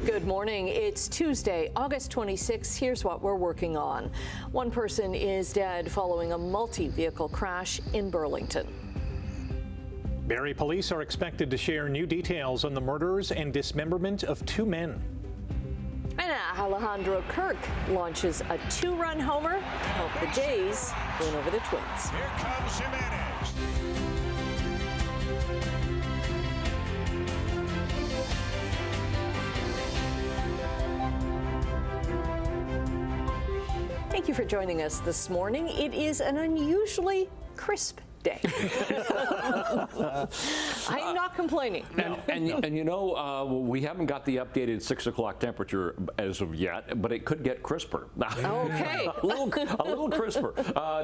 Good morning. It's Tuesday, August 26th. Here's what we're working on. One person is dead following a multi-vehicle crash in Burlington. Barrie police are expected to share new details on the murders and dismemberment of two men. And Alejandro Kirk launches a two-run homer to help the Jays win over the Twins. Here comes Jimenez. Thank you for joining us this morning. It is an unusually crisp day. I'm not complaining. And you know, we haven't got the updated 6 o'clock temperature as of yet, but it could get crisper. Okay. a little crisper.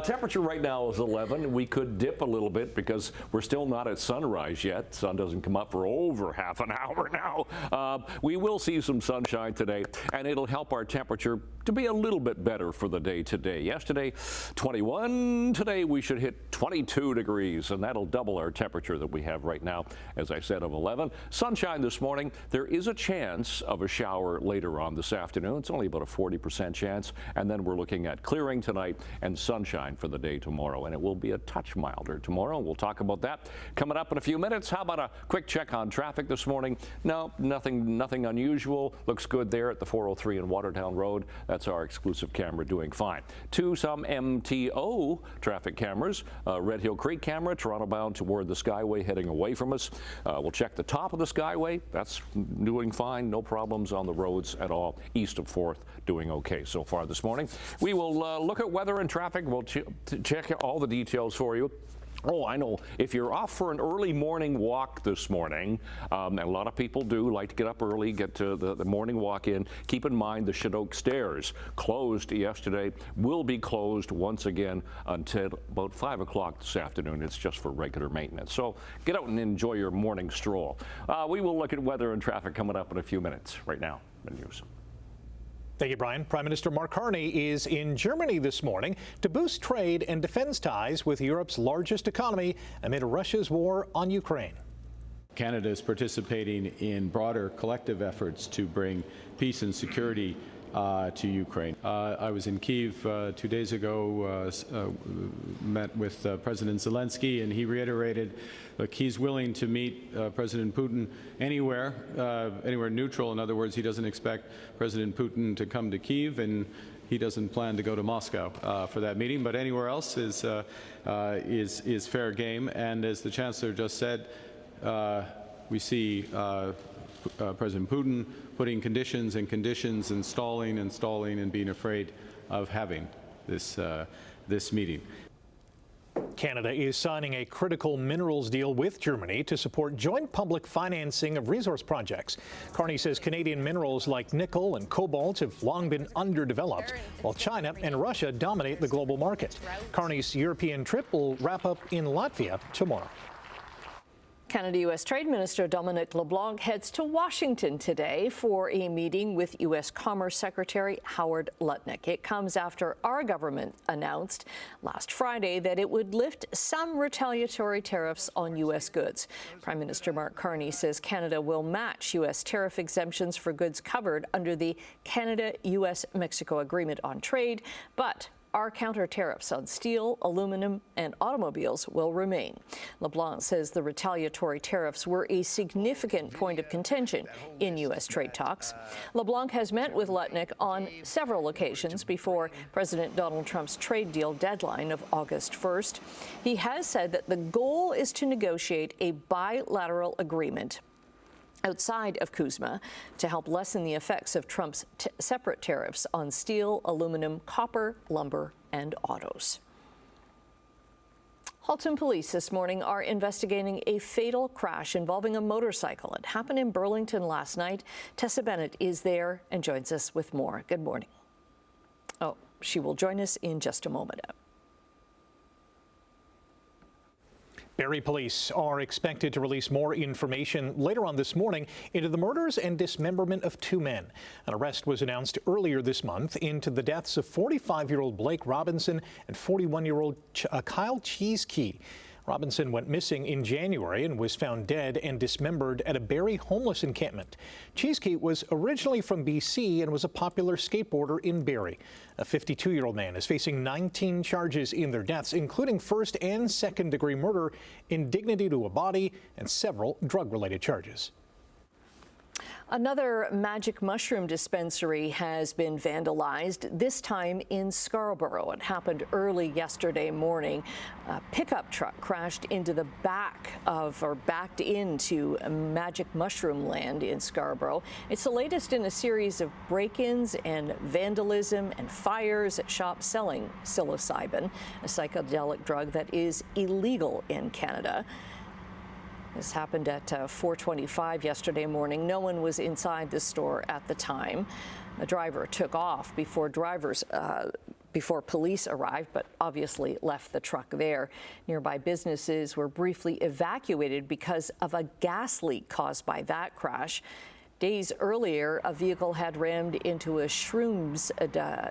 Temperature right now is 11. We could dip a little bit because we're still not at sunrise yet. Sun doesn't come up for over half an hour now. We will see some sunshine today, and it'll help our temperature to be a little bit better for the day today. Yesterday, 21. Today we should hit 22 degrees, and that'll double our temperature that we have right now, as I said, of 11. Sunshine this morning. There is a chance of a shower later on this afternoon. It's only about a 40% chance, and then we're looking at clearing tonight and sunshine for the day tomorrow, and it will be a touch milder tomorrow. We'll talk about that coming up in a few minutes. How about a quick check on traffic this morning? No, nothing unusual. Looks good there at the 403 and Watertown Road. That's our exclusive camera doing fine. Some MTO traffic cameras, Red Hill Creek camera, Toronto bound toward the Skyway heading away from us. We'll check the top of the Skyway. That's doing fine. No problems on the roads at all. East of 4th doing okay so far this morning. We will look at weather and traffic. We'll check all the details for you. Oh, I know. If you're off for an early morning walk this morning, and a lot of people do like to get up early, get to the morning walk in, keep in mind the Shadoke Stairs closed yesterday, will be closed once again until about 5 o'clock this afternoon. It's just for regular maintenance. So get out and enjoy your morning stroll. We will look at weather and traffic coming up in a few minutes. Right now, the news. Thank you, Brian. Prime Minister Mark Carney is in Germany this morning to boost trade and defense ties with Europe's largest economy amid Russia's war on Ukraine. Canada is participating in broader collective efforts to bring peace and security to Ukraine. I was in Kyiv 2 days ago, met with President Zelensky, and he reiterated, look, he's willing to meet President Putin anywhere neutral. In other words, he doesn't expect President Putin to come to Kyiv, and he doesn't plan to go to Moscow for that meeting. But anywhere else is fair game. And as the Chancellor just said, we see President Putin putting conditions and stalling and being afraid of having this meeting. Canada is signing a critical minerals deal with Germany to support joint public financing of resource projects. Carney says Canadian minerals like nickel and cobalt have long been underdeveloped, while China and Russia dominate the global market. Carney's European trip will wrap up in Latvia tomorrow. Canada-U.S. Trade Minister Dominic LeBlanc heads to Washington today for a meeting with U.S. Commerce Secretary Howard Lutnick. It comes after our government announced last Friday that it would lift some retaliatory tariffs on U.S. goods. Prime Minister Mark Carney says Canada will match U.S. tariff exemptions for goods covered under the Canada-U.S.-Mexico Agreement on Trade, but our counter tariffs on steel, aluminum, and automobiles will remain. LeBlanc says the retaliatory tariffs were a significant point of contention in U.S. trade talks. LeBlanc has met with Lutnick on several occasions before President Donald Trump's trade deal deadline of August 1st. He has said that the goal is to negotiate a bilateral agreement outside of CUSMA to help lessen the effects of Trump's separate tariffs on steel, aluminum, copper, lumber, and autos. Halton police this morning are investigating a fatal crash involving a motorcycle. It happened in Burlington last night. Tessa Bennett is there and joins us with more. Good morning. Oh, she will join us in just a moment. Barrie police are expected to release more information later on this morning into the murders and dismemberment of two men. An arrest was announced earlier this month into the deaths of 45-year-old Blake Robinson and 41-year-old Kyle Cheeskey. Robinson went missing in January and was found dead and dismembered at a Barrie homeless encampment. Cheeseke was originally from BC and was a popular skateboarder in Barrie. A 52-year-old man is facing 19 charges in their deaths, including first and second-degree murder, indignity to a body, and several drug-related charges. Another magic mushroom dispensary has been vandalized, this time in Scarborough. It happened early yesterday morning. A pickup truck crashed into the backed into Magic Mushroom Land in Scarborough. It's the latest in a series of break-ins and vandalism and fires at shops selling psilocybin, a psychedelic drug that is illegal in Canada. This happened at 4:25 yesterday morning. No one was inside the store at the time. The driver took off before police arrived, but obviously left the truck there. Nearby businesses were briefly evacuated because of a gas leak caused by that crash. Days earlier, a vehicle had rammed into a shrooms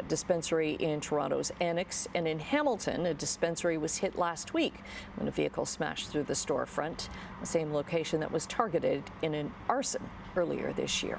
dispensary in Toronto's Annex, and in Hamilton, a dispensary was hit last week when a vehicle smashed through the storefront, the same location that was targeted in an arson earlier this year.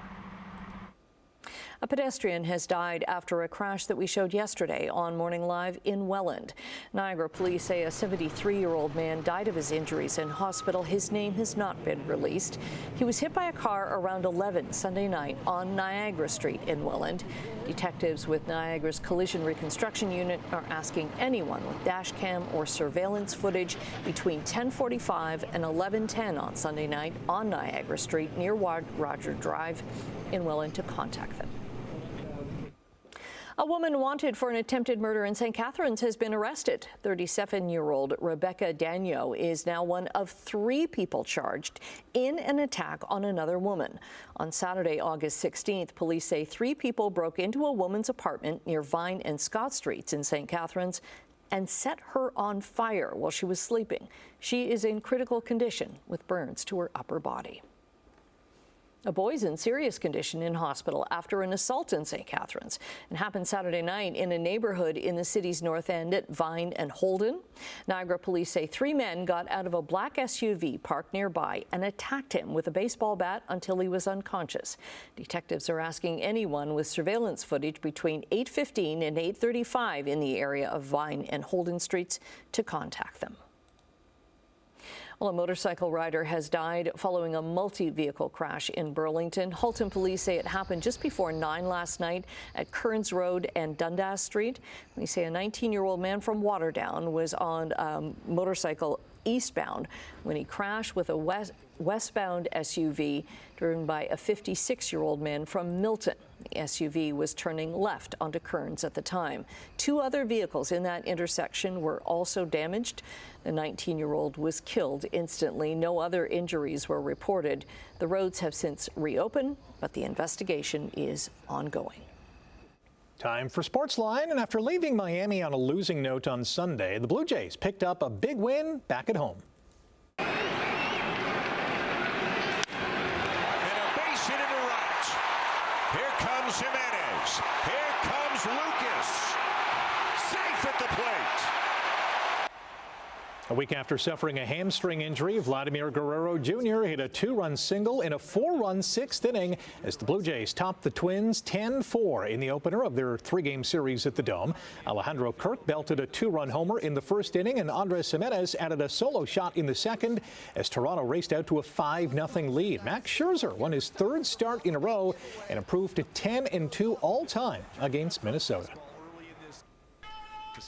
A pedestrian has died after a crash that we showed yesterday on Morning Live in Welland. Niagara police say a 73-year-old man died of his injuries in hospital. His name has not been released. He was hit by a car around 11 Sunday night on Niagara Street in Welland. Detectives with Niagara's Collision Reconstruction Unit are asking anyone with dash cam or surveillance footage between 10:45 and 11:10 on Sunday night on Niagara Street near Roger Drive in Welland to contact them. A woman wanted for an attempted murder in St. Catharines has been arrested. 37-year-old Rebecca Dagno is now one of 3 people charged in an attack on another woman. On Saturday, August 16th, police say 3 people broke into a woman's apartment near Vine and Scott Streets in St. Catharines and set her on fire while she was sleeping. She is in critical condition with burns to her upper body. A boy's in serious condition in hospital after an assault in St. Catharines. It happened Saturday night in a neighborhood in the city's north end at Vine and Holden. Niagara police say 3 men got out of a black SUV parked nearby and attacked him with a baseball bat until he was unconscious. Detectives are asking anyone with surveillance footage between 8:15 and 8:35 in the area of Vine and Holden Streets to contact them. Well, a motorcycle rider has died following a multi-vehicle crash in Burlington. Halton police say it happened just before 9 last night at Kearns Road and Dundas Street. They say a 19-year-old man from Waterdown was on a motorcycle eastbound when he crashed with a westbound SUV driven by a 56-year-old man from Milton. The SUV was turning left onto Kearns at the time. 2 other vehicles in that intersection were also damaged. The 19-year-old was killed instantly. No other injuries were reported. The roads have since reopened, but the investigation is ongoing. Time for Sportsline, and after leaving Miami on a losing note on Sunday, the Blue Jays picked up a big win back at home. And a base hit into right. Here comes Jimenez. Here comes Lucas. Safe at the plate. A week after suffering a hamstring injury, Vladimir Guerrero Jr. hit a 2-run single in a 4-run 6th inning as the Blue Jays topped the Twins 10-4 in the opener of their 3-game series at the Dome. Alejandro Kirk belted a 2-run homer in the 1st inning, and Andres Jimenez added a solo shot in the 2nd as Toronto raced out to a 5-0 lead. Max Scherzer won his 3rd start in a row and improved to 10-2 all-time against Minnesota.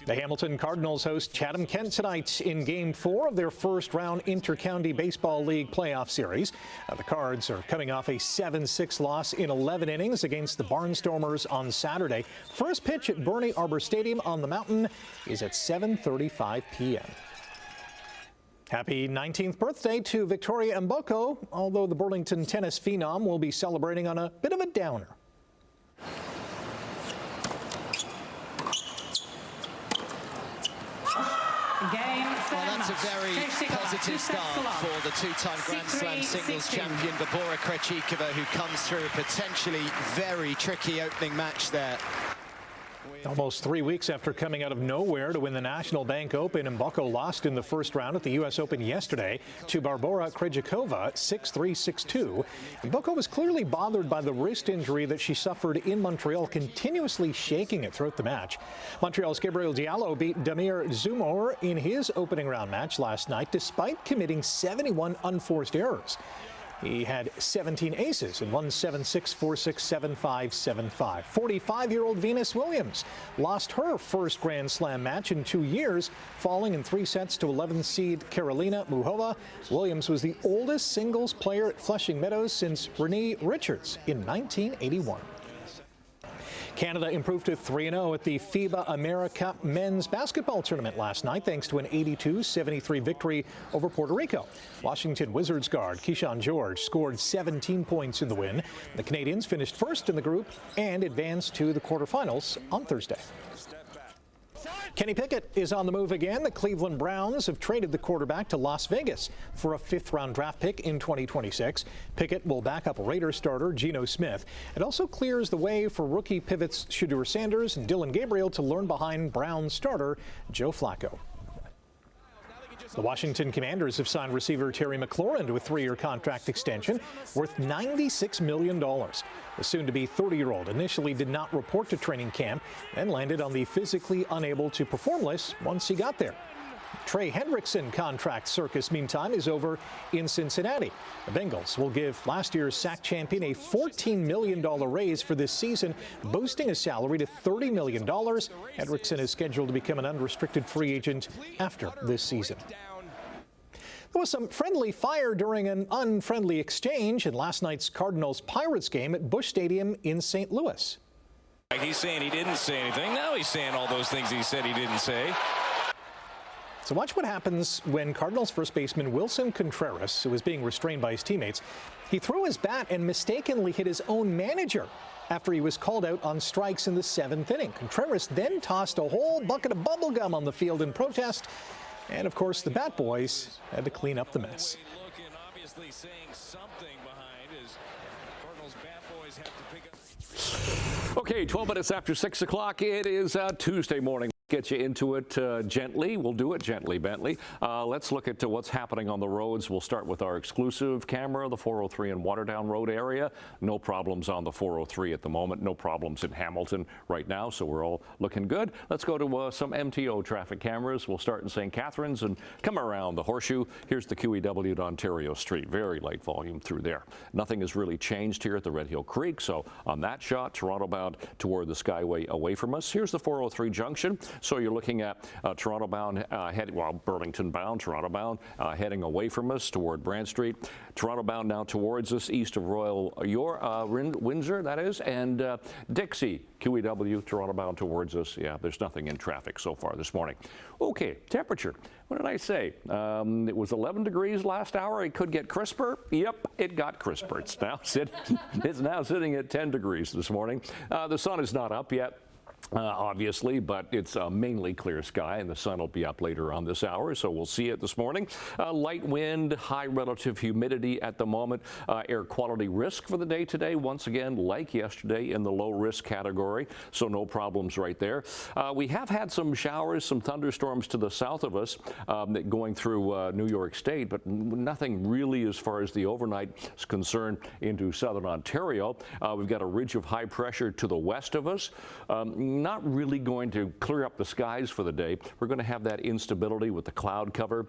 The Hamilton Cardinals host Chatham-Kent tonight in Game 4 of their first-round Inter-County Baseball League playoff series. The Cards are coming off a 7-6 loss in 11 innings against the Barnstormers on Saturday. First pitch at Bernie Arbor Stadium on the mountain is at 7:35 p.m. Happy 19th birthday to Victoria Mboko, although the Burlington tennis phenom will be celebrating on a bit of a downer. Well, that's a very positive start for the 2-time Grand Slam singles champion Barbora Krejcikova, who comes through a potentially very tricky opening match there. Almost 3 weeks after coming out of nowhere to win the National Bank Open, Mboko lost in the first round at the U.S. Open yesterday to Barbora Krejcikova 6-3, 6-2. Mboko was clearly bothered by the wrist injury that she suffered in Montreal, continuously shaking it throughout the match. Montreal's Gabriel Diallo beat Damir Zumor in his opening round match last night, despite committing 71 unforced errors. He had 17 aces and won 7-6, 4-6, 7-5, 7-5. 45-year-old Venus Williams lost her first Grand Slam match in 2 years, falling in 3 sets to 11th seed Karolina Muchova. Williams was the oldest singles player at Flushing Meadows since Renee Richards in 1981. Canada improved to 3-0 at the FIBA AmeriCup men's basketball tournament last night, thanks to an 82-73 victory over Puerto Rico. Washington Wizards guard Keyshawn George scored 17 points in the win. The Canadians finished first in the group and advanced to the quarterfinals on Thursday. Kenny Pickett is on the move again. The Cleveland Browns have traded the quarterback to Las Vegas for a 5th-round draft pick in 2026. Pickett will back up Raiders starter Geno Smith. It also clears the way for rookie pivots Shedeur Sanders and Dylan Gabriel to learn behind Browns starter Joe Flacco. The Washington Commanders have signed receiver Terry McLaurin to a 3-year contract extension worth $96 million. The soon-to-be 30-year-old initially did not report to training camp, then landed on the physically unable to perform list once he got there. Trey Hendrickson contract circus, meantime, is over in Cincinnati. The Bengals will give last year's sack champion a $14 million raise for this season, boosting his salary to $30 million. Hendrickson is scheduled to become an unrestricted free agent after this season. There was some friendly fire during an unfriendly exchange in last night's Cardinals-Pirates game at Busch Stadium in St. Louis. He's saying he didn't say anything. Now he's saying all those things he said he didn't say. So watch what happens when Cardinals first baseman Wilson Contreras, who was being restrained by his teammates, he threw his bat and mistakenly hit his own manager after he was called out on strikes in the 7th inning. Contreras then tossed a whole bucket of bubble gum on the field in protest. And, of course, the Bat Boys had to clean up the mess. Okay, 12 minutes after 6 o'clock. It is Tuesday morning. Get you into it gently. We'll do it gently, Bentley. Let's look at what's happening on the roads. We'll start with our exclusive camera, the 403 and Waterdown Road area. No problems on the 403 at the moment. No problems in Hamilton right now, so we're all looking good. Let's go to some MTO traffic cameras. We'll start in St. Catharines and come around the Horseshoe. Here's the QEW to Ontario Street. Very light volume through there. Nothing has really changed here at the Red Hill Creek, so on that shot, Toronto bound toward the Skyway away from us. Here's the 403 junction. So you're looking at Toronto bound, Burlington bound, Toronto bound, heading away from us toward Brant Street. Toronto bound now towards us, east of Royal Windsor, that is, and Dixie, QEW, Toronto bound towards us. Yeah, there's nothing in traffic so far this morning. Okay, temperature. What did I say? It was 11 degrees last hour. It could get crisper. Yep, it got crisper. It's now sitting at 10 degrees this morning. The sun is not up yet. Obviously, but it's mainly clear sky, and the sun will be up later on this hour, so we'll see it this morning. Light wind, high relative humidity at the moment. Air quality risk for the day today, once again, like yesterday, in the low risk category, so no problems right there. We have had some showers, some thunderstorms to the south of us going through New York State, but nothing really as far as the overnight is concerned into southern Ontario. We've got a ridge of high pressure to the west of us. Not really going to clear up the skies for the day. We're going to have that instability with the cloud cover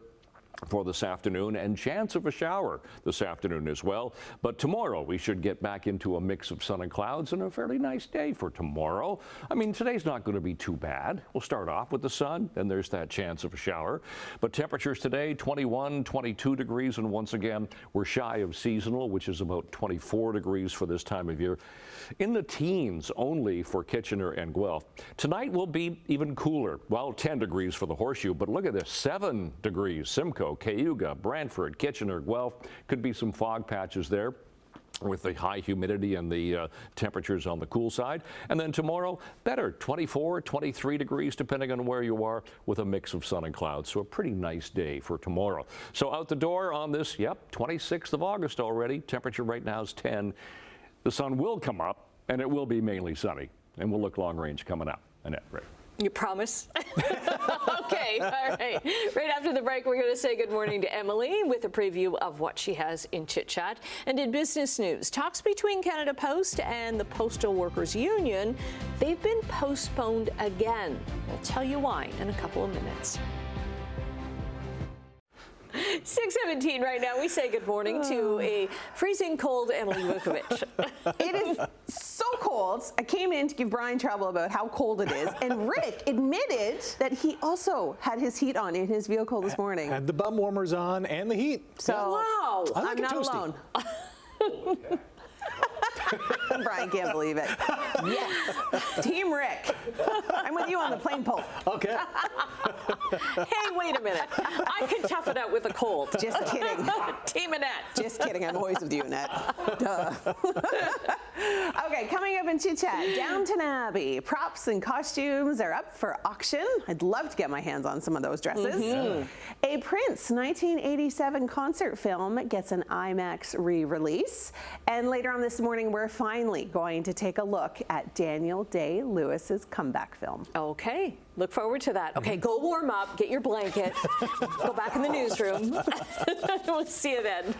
for this afternoon, and chance of a shower this afternoon as well. But tomorrow we should get back into a mix of sun and clouds, and a fairly nice day for tomorrow. I mean, today's not going to be too bad. We'll start off with the sun, and there's that chance of a shower. But temperatures today, 21, 22 degrees, and once again, we're shy of seasonal, which is about 24 degrees for this time of year. In the teens only for Kitchener and Guelph. Tonight will be even cooler. Well, 10 degrees for the Horseshoe, but look at this, 7 degrees. Simcoe, Cayuga, Brantford, Kitchener, Guelph. Could be some fog patches there with the high humidity and the temperatures on the cool side. And then tomorrow, better, 24, 23 degrees, depending on where you are, with a mix of sun and clouds. So a pretty nice day for tomorrow. So out the door on this, 26th of August already. Temperature right now is 10. The sun will come up, and it will be mainly sunny. And we'll look long range coming up. Annette, right? You promise? Okay, all right. Right after the break, we're going to say good morning to Emily with a preview of what she has in Chit Chat. And in business news, talks between Canada Post and the Postal Workers Union, they've been postponed again. We'll tell you why in a couple of minutes. 6:17 right now. We say good morning to a freezing cold Emily Vukovic. It is so cold. I came in to give Brian trouble about how cold it is, and Rick admitted that he also had his heat on in his vehicle this morning. Had the bum warmers on and the heat. So wow, I like I'm not toasty. alone. Brian can't believe it. Yes, Team Rick. I'm with you on the plane pole. Okay. Hey, wait a minute. I can tough it out with a cold. Just kidding. Team Annette. Just kidding. I'm always with you, Annette. Duh. Okay, coming up in Chit Chat, Downton Abbey. Props and costumes are up for auction. I'd love to get my hands on some of those dresses. A Prince 1987 concert film gets an IMAX re-release. And later on this morning, we're finally going to take a look at Daniel Day-Lewis's comeback film. Okay, look forward to that. Okay, go warm up, get your blanket, go back in the newsroom. We'll see you then.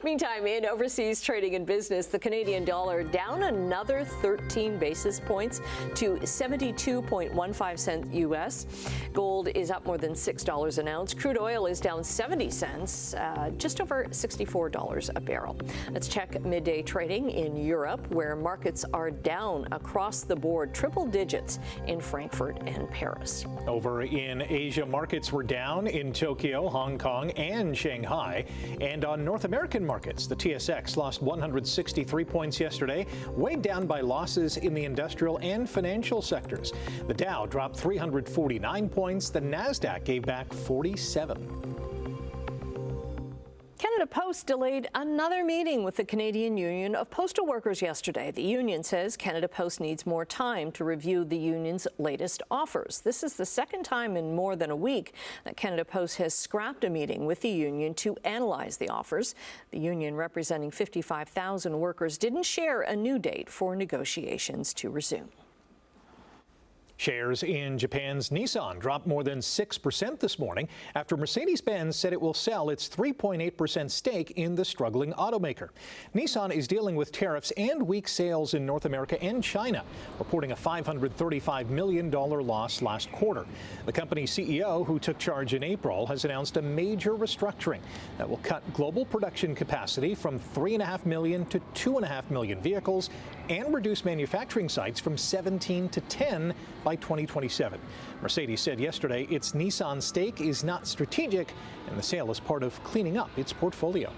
Meantime, in overseas trading and business, the Canadian dollar down another 13 basis points to 72.15 cents US. Gold is up more than $6 an ounce. Crude oil is down 70 cents, just over $64 a barrel. Let's check midday trading in Europe, where markets are down across the board, triple digits in Frankfurt and Paris. Over in Asia, markets were down in Tokyo, Hong Kong, and Shanghai. And on North American markets, the TSX lost 163 points yesterday, weighed down by losses in the industrial and financial sectors. The Dow dropped 349 points. The NASDAQ gave back 47. Canada Post delayed another meeting with the Canadian Union of Postal Workers yesterday. The union says Canada Post needs more time to review the union's latest offers. This is the second time in more than a week that Canada Post has scrapped a meeting with the union to analyze the offers. The union, representing 55,000 workers, didn't share a new date for negotiations to resume. Shares in Japan's Nissan dropped more than 6% this morning after Mercedes-Benz said it will sell its 3.8% stake in the struggling automaker. Nissan is dealing with tariffs and weak sales in North America and China, reporting a $535 million loss last quarter. The company's CEO, who took charge in April, has announced a major restructuring that will cut global production capacity from 3.5 million to 2.5 million vehicles and reduce manufacturing sites from 17 to 10 by 2027. Mercedes said yesterday its Nissan stake is not strategic and the sale is part of cleaning up its portfolio.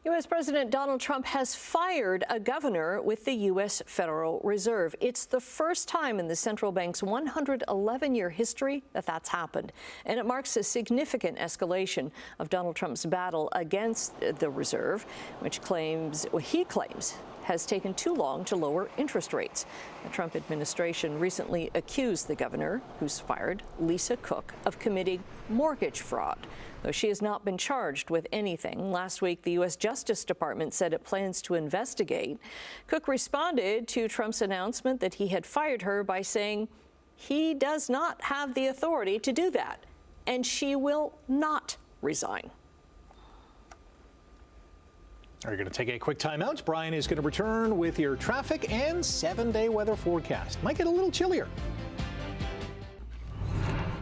U.S. President Donald Trump has fired a governor with the U.S. Federal Reserve. It's the first time in the central bank's 111-year history that that's happened, and it marks a significant escalation of Donald Trump's battle against the Reserve, which he claims has taken too long to lower interest rates. The Trump administration recently accused the governor, who's fired, Lisa Cook, of committing mortgage fraud, though she has not been charged with anything. Last week, the U.S. Justice Department said it plans to investigate. Cook responded to Trump's announcement that he had fired her by saying he does not have the authority to do that, and she will not resign. We're going to take a quick time out. Brian is going to return with your traffic and 7-day weather forecast. Might get a little chillier.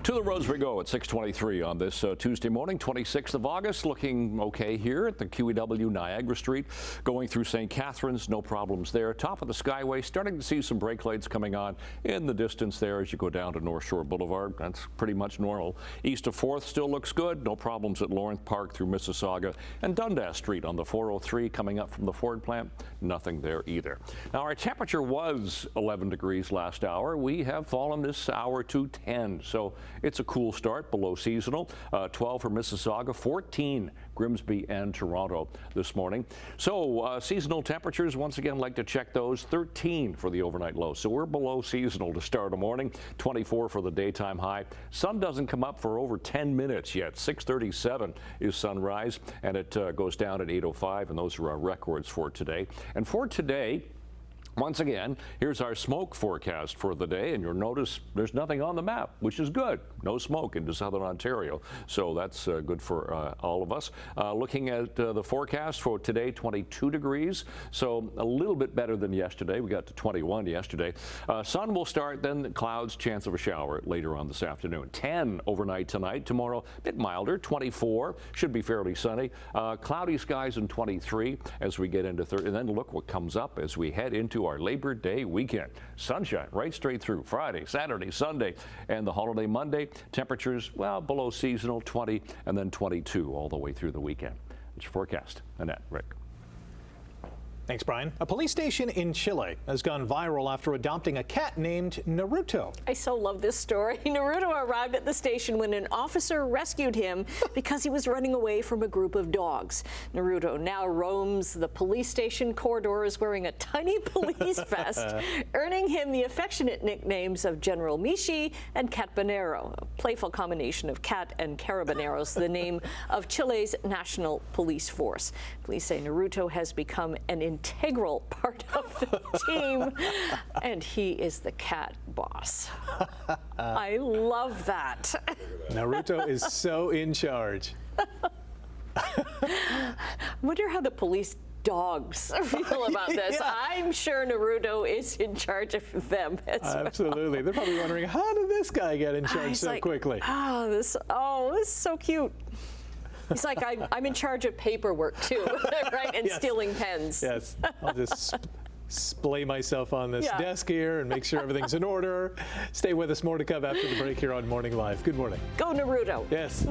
To the roads we go at 6:23 on this Tuesday morning, 26th of August. Looking okay here at the QEW Niagara Street. Going through St. Catharines, no problems there. Top of the Skyway, starting to see some brake lights coming on in the distance there as you go down to North Shore Boulevard. That's pretty much normal. East of 4th still looks good. No problems at Lawrence Park through Mississauga. And Dundas Street on the 403 coming up from the Ford plant. Nothing there either. Now, our temperature was 11 degrees last hour. We have fallen this hour to 10. So it's a cool start, below seasonal. 12 for Mississauga, 14 Grimsby and Toronto this morning. So seasonal temperatures, once again, like to check those. 13 for the overnight low. So we're below seasonal to start a morning. 24 for the daytime high. Sun doesn't come up for over 10 minutes yet. 6:37 is sunrise, and it goes down at 8:05, and those are our records for today. And for today, Once again, here's our smoke forecast for the day, and you'll notice there's nothing on the map, which is good. No smoke into southern Ontario, so that's good for all of us. Looking at the forecast for today, 22 degrees, so a little bit better than yesterday. We got to 21 yesterday. Sun will start, then the clouds, chance of a shower later on this afternoon. 10 overnight tonight. Tomorrow, a bit milder, 24. Should be fairly sunny. Cloudy skies in 23 as we get into 30. And then look what comes up as we head into our Labor Day weekend. Sunshine right straight through Friday, Saturday, Sunday, and the holiday Monday. Temperatures, well, below seasonal, 20 and then 22 all the way through the weekend. It's your forecast. Annette, Rick. Thanks, Brian. A police station in Chile has gone viral after adopting a cat named Naruto. I so love this story. Naruto arrived at the station when an officer rescued him because he was running away from a group of dogs. Naruto now roams the police station corridors wearing a tiny police vest, earning him the affectionate nicknames of General Mishi and Catbanero, a playful combination of cat and carabineros, the name of Chile's national police force. Police say Naruto has become an integral part of the team, and he is the cat boss. I love that. Naruto is so in charge. I wonder how the police dogs feel about this. Yeah. I'm sure Naruto is in charge of them as well. Absolutely. They're probably wondering, how did this guy get in charge He's so like, quickly? this is so cute. He's like, I'm in charge of paperwork too, right? And Yes. stealing pens. Yes, I'll just splay myself on this Yeah. desk here and make sure everything's in order. Stay with us. More to come after the break here on Morning Live. Good morning. Go Naruto. Yes.